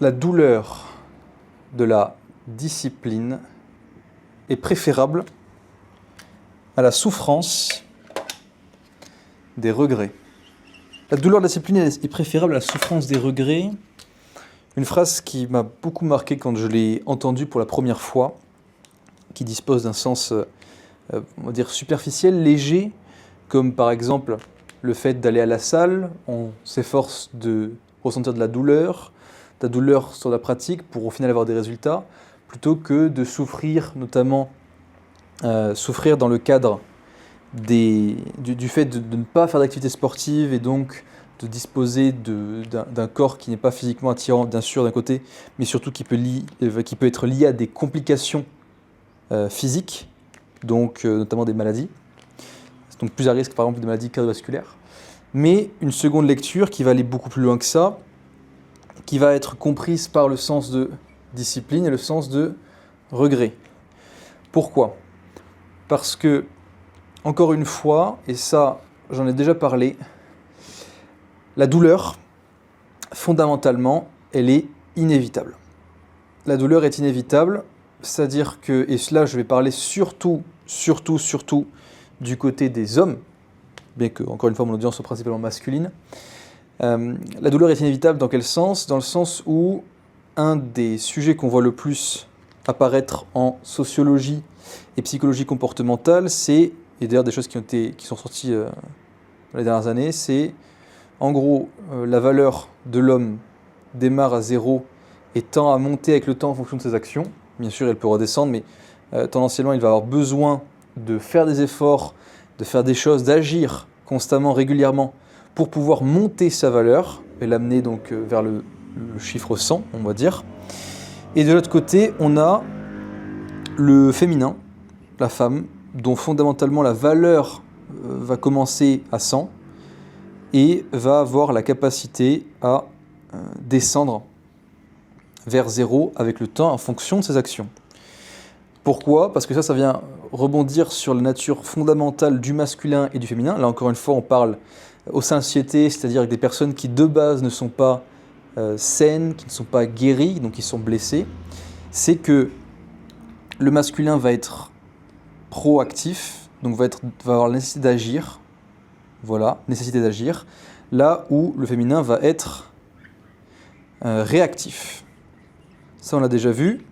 la douleur de la discipline est préférable à la souffrance des regrets. La douleur de la discipline est préférable à la souffrance des regrets. Une phrase qui m'a beaucoup marqué quand je l'ai entendue pour la première fois, qui dispose d'un sens, on va dire, superficiel, léger, comme par exemple le fait d'aller à la salle, on s'efforce de ressentir de la douleur sur la pratique pour au final avoir des résultats, plutôt que de souffrir, notamment souffrir dans le cadre du fait de ne pas faire d'activité sportive et donc de disposer d'un corps qui n'est pas physiquement attirant, bien sûr, d'un côté, mais surtout qui peut être lié à des complications physiques, donc notamment des maladies, donc plus à risque par exemple des maladies cardiovasculaires. Mais une seconde lecture qui va aller beaucoup plus loin que ça, qui va être comprise par le sens de discipline et le sens de regret. Pourquoi ? Parce que, encore une fois, et ça j'en ai déjà parlé, la douleur, fondamentalement, elle est inévitable. La douleur est inévitable, c'est-à-dire que, et cela je vais parler surtout du côté des hommes, bien que, encore une fois, mon audience soit principalement masculine. La douleur est inévitable dans quel sens ? Dans le sens où un des sujets qu'on voit le plus apparaître en sociologie et psychologie comportementale, c'est, et d'ailleurs des choses qui sont sorties dans les dernières années, c'est en gros la valeur de l'homme démarre à 0 et tend à monter avec le temps en fonction de ses actions. Bien sûr, elle peut redescendre, mais tendanciellement, il va avoir besoin de faire des efforts, de faire des choses, d'agir constamment, régulièrement, pour pouvoir monter sa valeur et l'amener donc vers le chiffre 100, on va dire. Et de l'autre côté, on a le féminin, la femme, dont fondamentalement la valeur va commencer à 100 et va avoir la capacité à descendre vers 0 avec le temps en fonction de ses actions. Pourquoi ? Parce que ça vient rebondir sur la nature fondamentale du masculin et du féminin. Là encore une fois, on parle au sein de la société, c'est-à-dire avec des personnes qui de base ne sont pas saines, qui ne sont pas guéries, donc qui sont blessées. C'est que le masculin va être proactif, donc va avoir la nécessité d'agir, là où le féminin va être réactif. Ça, on l'a déjà vu,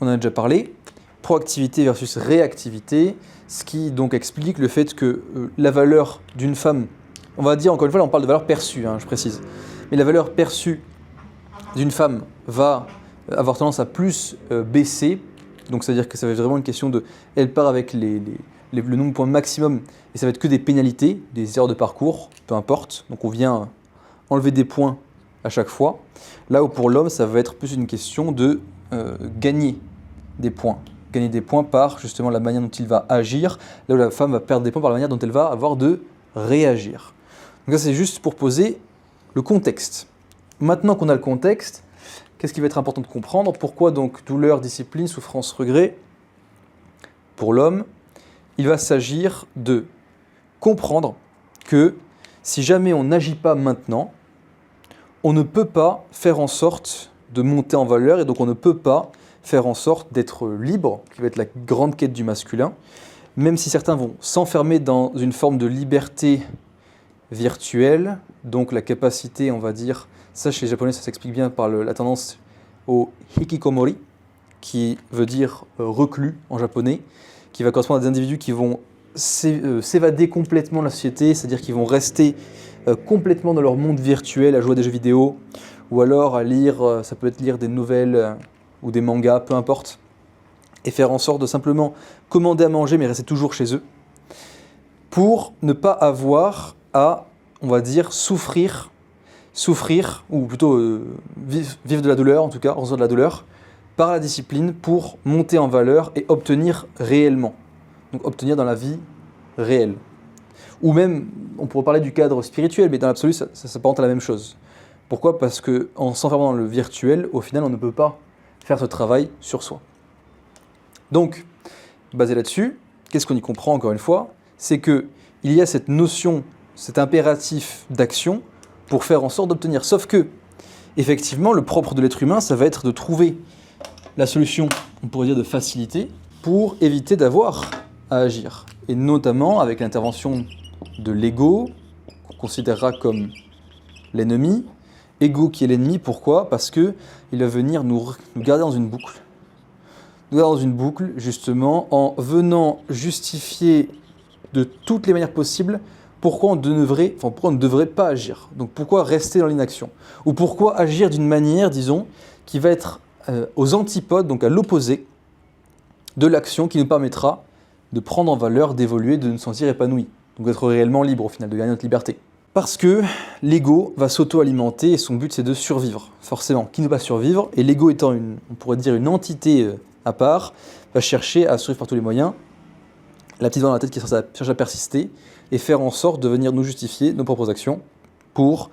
on en a déjà parlé. Proactivité versus réactivité, ce qui donc explique le fait que la valeur d'une femme, on va dire encore une fois, là on parle de valeur perçue, je précise, mais la valeur perçue d'une femme va avoir tendance à plus baisser, donc c'est-à-dire que ça va être vraiment une question de, elle part avec le nombre de points maximum, et ça va être que des pénalités, des erreurs de parcours, peu importe, donc on vient enlever des points à chaque fois, là où pour l'homme ça va être plus une question de gagner des points par justement la manière dont il va agir, là où la femme va perdre des points par la manière dont elle va avoir de réagir. Donc ça c'est juste pour poser le contexte. Maintenant qu'on a le contexte, qu'est-ce qui va être important de comprendre ? Pourquoi donc douleur, discipline, souffrance, regret ? Pour l'homme, il va s'agir de comprendre que si jamais on n'agit pas maintenant, on ne peut pas faire en sorte de monter en valeur et donc on ne peut pas faire en sorte d'être libre, qui va être la grande quête du masculin, même si certains vont s'enfermer dans une forme de liberté virtuelle, donc la capacité, on va dire, ça chez les Japonais ça s'explique bien par la tendance au hikikomori, qui veut dire reclus en japonais, qui va correspondre à des individus qui vont s'évader complètement de la société, c'est-à-dire qu'ils vont rester complètement dans leur monde virtuel, à jouer à des jeux vidéo, ou alors à lire, ça peut être lire des nouvelles ou des mangas, peu importe, et faire en sorte de simplement commander à manger, mais rester toujours chez eux, pour ne pas avoir à, on va dire, souffrir, ou plutôt vivre de la douleur, en tout cas, ressentir de la douleur, par la discipline pour monter en valeur et obtenir réellement. Donc obtenir dans la vie réelle. Ou même, on pourrait parler du cadre spirituel, mais dans l'absolu, ça s'apparente à la même chose. Pourquoi ? Parce qu'en s'enfermant dans le virtuel, au final, on ne peut pas faire ce travail sur soi. Donc, basé là-dessus, qu'est-ce qu'on y comprend encore une fois ? C'est qu'il y a cette notion, cet impératif d'action pour faire en sorte d'obtenir. Sauf que, effectivement, le propre de l'être humain, ça va être de trouver la solution, on pourrait dire de facilité, pour éviter d'avoir à agir. Et notamment avec l'intervention de l'ego, qu'on considérera comme l'ennemi. Ego qui est l'ennemi, pourquoi ? Parce qu'il va venir nous garder dans une boucle. Nous garder dans une boucle, justement, en venant justifier de toutes les manières possibles pourquoi on ne devrait pas agir. Donc pourquoi rester dans l'inaction ? Ou pourquoi agir d'une manière, disons, qui va être aux antipodes, donc à l'opposé de l'action qui nous permettra de prendre en valeur, d'évoluer, de nous sentir épanoui. Donc d'être réellement libre au final, de gagner notre liberté. Parce que l'ego va s'auto-alimenter et son but c'est de survivre, forcément. Qui ne va pas survivre, et l'ego étant on pourrait dire une entité à part, va chercher à survivre par tous les moyens, la petite voix dans la tête qui cherche à persister, et faire en sorte de venir nous justifier nos propres actions pour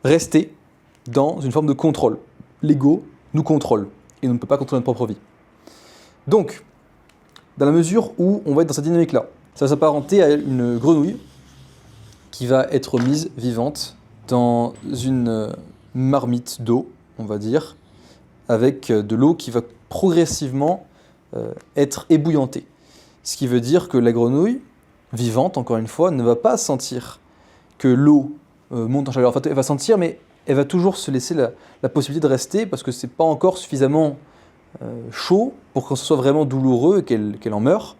rester dans une forme de contrôle. L'ego nous contrôle, et on ne peut pas contrôler notre propre vie. Donc, dans la mesure où on va être dans cette dynamique-là, ça va s'apparenter à une grenouille qui va être mise vivante dans une marmite d'eau, on va dire, avec de l'eau qui va progressivement être ébouillantée. Ce qui veut dire que la grenouille, vivante encore une fois, ne va pas sentir que l'eau monte en chaleur. Enfin, elle va sentir, mais elle va toujours se laisser la possibilité de rester parce que c'est pas encore suffisamment chaud pour que ce soit vraiment douloureux et qu'elle en meure.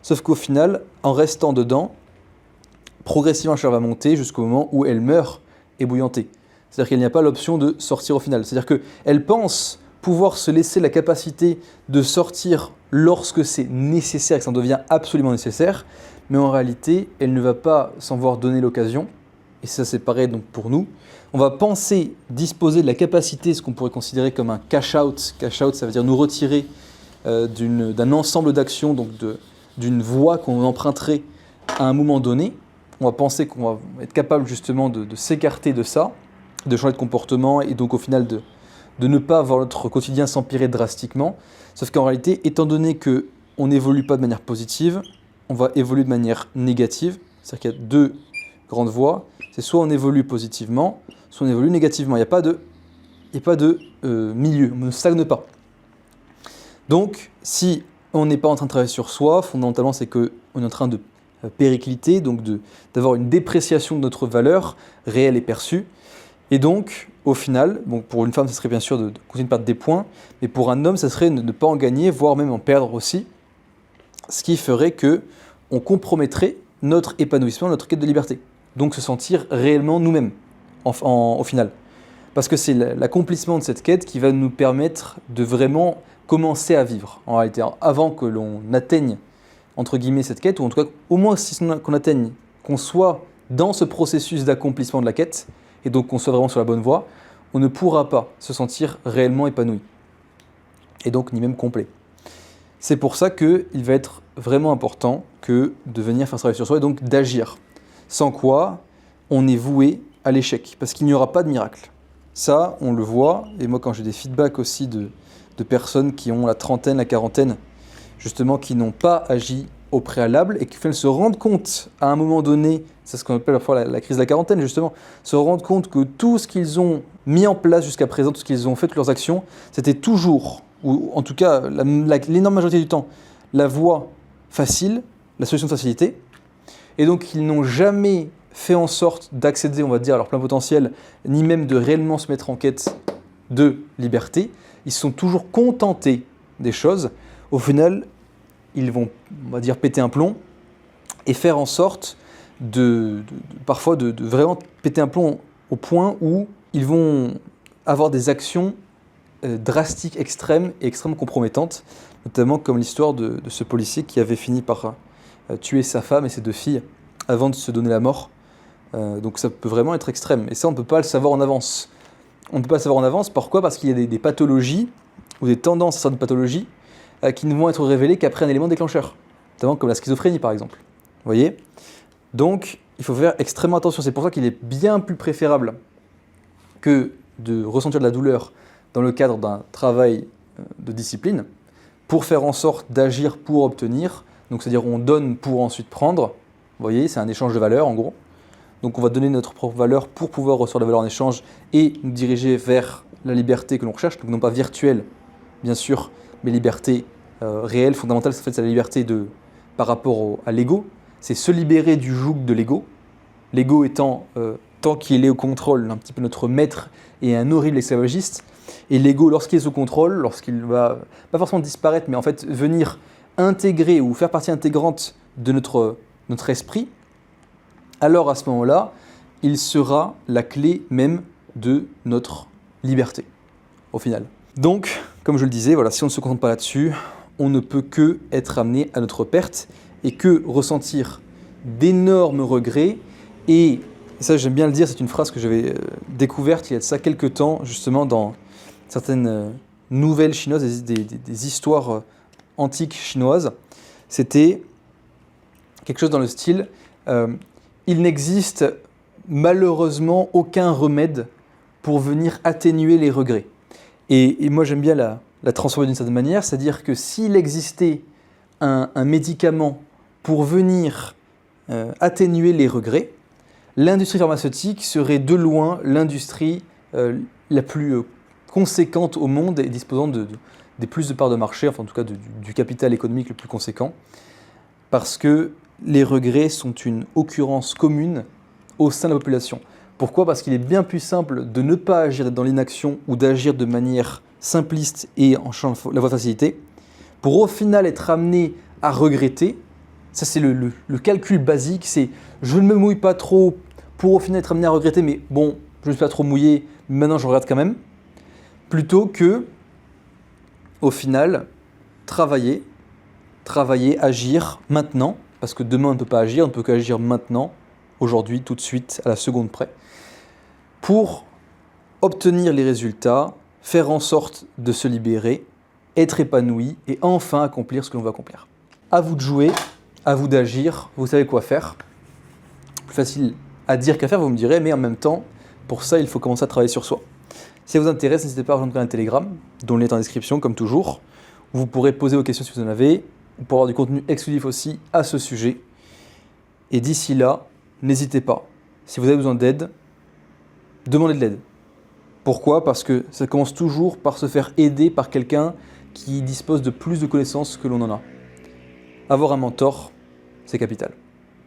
Sauf qu'au final, en restant dedans, progressivement la chaleur va monter jusqu'au moment où elle meurt ébouillantée. C'est-à-dire qu'il n'y a pas l'option de sortir au final. C'est-à-dire qu'elle pense pouvoir se laisser la capacité de sortir lorsque c'est nécessaire, que ça en devient absolument nécessaire, mais en réalité, elle ne va pas s'en voir donner l'occasion, et ça c'est pareil donc pour nous. On va penser disposer de la capacité, ce qu'on pourrait considérer comme un cash-out. Cash-out, ça veut dire nous retirer d'un ensemble d'actions, donc d'une voie qu'on emprunterait à un moment donné. On va penser qu'on va être capable justement de s'écarter de ça, de changer de comportement, et donc au final de ne pas voir notre quotidien s'empirer drastiquement. Sauf qu'en réalité, étant donné qu'on n'évolue pas de manière positive, on va évoluer de manière négative. C'est-à-dire qu'il y a deux grandes voies. C'est soit on évolue positivement, soit on évolue négativement. Il n'y a pas de milieu, on ne stagne pas. Donc, si on n'est pas en train de travailler sur soi, fondamentalement, c'est qu'on est en train de péricliter, donc d'avoir une dépréciation de notre valeur réelle et perçue. Et donc, au final, bon, pour une femme, ça serait bien sûr de continuer de perdre des points, mais pour un homme, ça serait de ne pas en gagner, voire même en perdre aussi, ce qui ferait qu'on compromettrait notre épanouissement, notre quête de liberté. Donc se sentir réellement nous-mêmes, au final. Parce que c'est l'accomplissement de cette quête qui va nous permettre de vraiment commencer à vivre, en réalité, avant que l'on atteigne, entre guillemets, cette quête, ou en tout cas, au moins si qu'on atteigne, qu'on soit dans ce processus d'accomplissement de la quête, et donc qu'on soit vraiment sur la bonne voie, on ne pourra pas se sentir réellement épanoui, et donc ni même complet. C'est pour ça qu'il va être vraiment important que de venir faire ce travail sur soi, et donc d'agir. Sans quoi, on est voué à l'échec, parce qu'il n'y aura pas de miracle. Ça, on le voit, et moi quand j'ai des feedbacks aussi de personnes qui ont la trentaine, la quarantaine, justement qui n'ont pas agi au préalable et qui se rendent compte à un moment donné, c'est ce qu'on appelle parfois la crise de la quarantaine justement, se rendent compte que tout ce qu'ils ont mis en place jusqu'à présent, tout ce qu'ils ont fait, toutes leurs actions, c'était toujours, ou en tout cas l'énorme majorité du temps, la voie facile, la solution de facilité, et donc ils n'ont jamais fait en sorte d'accéder, on va dire, à leur plein potentiel, ni même de réellement se mettre en quête de liberté. Ils se sont toujours contentés des choses. Au final, ils vont, on va dire, péter un plomb et faire en sorte parfois de vraiment péter un plomb au point où ils vont avoir des actions drastiques, extrêmes et extrêmement compromettantes, notamment comme l'histoire de ce policier qui avait fini par tuer sa femme et ses 2 filles avant de se donner la mort. Donc ça peut vraiment être extrême. Et ça, on ne peut pas le savoir en avance. On ne peut pas le savoir en avance. Pourquoi ? Parce qu'il y a des pathologies ou des tendances à certaines pathologies qui ne vont être révélées qu'après un élément déclencheur. Notamment comme la schizophrénie, par exemple. Vous voyez ? Donc, il faut faire extrêmement attention. C'est pour ça qu'il est bien plus préférable que de ressentir de la douleur dans le cadre d'un travail de discipline pour faire en sorte d'agir pour obtenir. Donc, c'est-à-dire on donne pour ensuite prendre. Vous voyez, c'est un échange de valeurs, en gros. Donc on va donner notre propre valeur pour pouvoir recevoir de la valeur en échange et nous diriger vers la liberté que l'on recherche, donc non pas virtuelle, bien sûr, mais liberté réelle, fondamentale. En fait, c'est la liberté par rapport à l'ego. C'est se libérer du joug de l'ego. L'ego étant, tant qu'il est au contrôle, un petit peu notre maître et un horrible esclavagiste. Et l'ego, lorsqu'il est sous contrôle, lorsqu'il va, pas forcément disparaître, mais en fait venir intégrer ou faire partie intégrante de notre esprit, alors à ce moment-là, il sera la clé même de notre liberté, au final. Donc, comme je le disais, voilà, si on ne se concentre pas là-dessus, on ne peut que être amené à notre perte et que ressentir d'énormes regrets. Et ça, j'aime bien le dire, c'est une phrase que j'avais découverte il y a de ça quelques temps, justement dans certaines nouvelles chinoises, des histoires antiques chinoises. C'était quelque chose dans le style il n'existe malheureusement aucun remède pour venir atténuer les regrets. Et moi, j'aime bien la transformer d'une certaine manière, c'est-à-dire que s'il existait un médicament pour venir atténuer les regrets, l'industrie pharmaceutique serait de loin l'industrie la plus conséquente au monde et disposant des plus de parts de marché, enfin en tout cas du capital économique le plus conséquent, parce que les regrets sont une occurrence commune au sein de la population. Pourquoi ? Parce qu'il est bien plus simple de ne pas agir dans l'inaction ou d'agir de manière simpliste et en cherchant la voie de facilité, pour au final être amené à regretter. Ça, c'est le calcul basique, c'est je ne me mouille pas trop pour au final être amené à regretter, mais bon, je ne suis pas trop mouillé, maintenant je regrette quand même, plutôt que, au final, travailler, agir maintenant, parce que demain on ne peut pas agir, on ne peut qu'agir maintenant, aujourd'hui, tout de suite, à la seconde près, pour obtenir les résultats, faire en sorte de se libérer, être épanoui et enfin accomplir ce que l'on veut accomplir. À vous de jouer, à vous d'agir, vous savez quoi faire. Plus facile à dire qu'à faire, vous me direz, mais en même temps, pour ça, il faut commencer à travailler sur soi. Si ça vous intéresse, n'hésitez pas à rejoindre un Telegram, dont le lien est en description, comme toujours. Vous pourrez poser vos questions si vous en avez, pour avoir du contenu exclusif aussi à ce sujet. Et d'ici là, n'hésitez pas. Si vous avez besoin d'aide, demandez de l'aide. Pourquoi ? Parce que ça commence toujours par se faire aider par quelqu'un qui dispose de plus de connaissances que l'on en a. Avoir un mentor, c'est capital.